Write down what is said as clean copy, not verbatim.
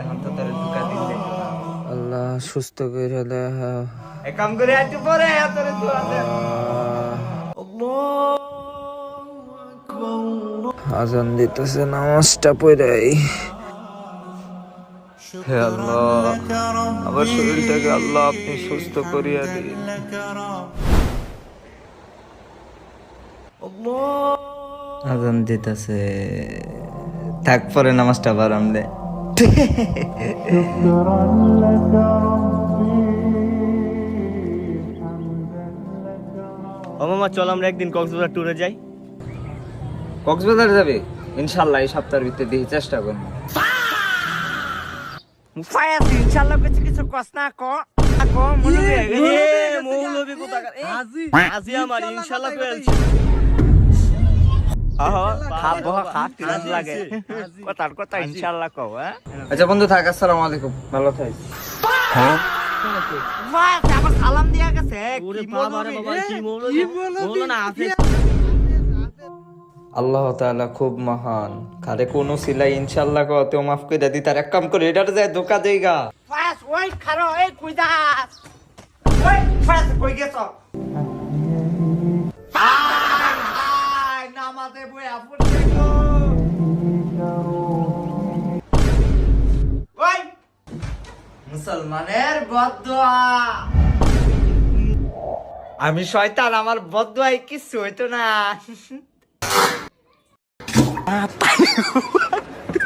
এখন তো তোর ঢুকা দিলে আল্লাহ সুস্থ করে দেহ। এক কাম করে একটু পরে তোর দোয়া দে। আজান দিতেছে, নামাজটা পড়াই। হে আল্লাহ, আমার শরীরটাকে আল্লাহ আপনি সুস্থ করিয়া দিন। আজান দিতেছে, থাক পরে নামাজটা বারাম দে। ও মামা, চল আমরা একদিন কক্সবাজার ট্যুরে যাই। কক্সবাজার যাবে? ইনশাআল্লাহ এই সপ্তাহের ভিতরে দিয়ে চেষ্টা করবো। ইনশাআল্লাহ কিছু কস না ক মৌলবী কোথাকার আজি আমার ইনশাআল্লাহ কইছি। কথার কথা ইনশাআল্লাহ কও। আচ্ছা বন্ধু থাক, আসসালামু আলাইকুম, ভালো থাকিস। আবার সালাম দিয়া গেছে। আল্লাহ তাআলা খুব মহান, কারে কোন সিলাই ইনশাআল্লাহ কও মাফ কইরা দি। তার এক কাম করে এটার যায় ধোকা দেইগা। ফাস ওই খারো এই কই যাস? ওই ফাস কই গেছ? আয় নামাজে বইয়া পড়তে গো। ওই মুসলমানের বদদুয়া। আমি শয়তান, আমার বদদুয়ায় কিছু হইতো না।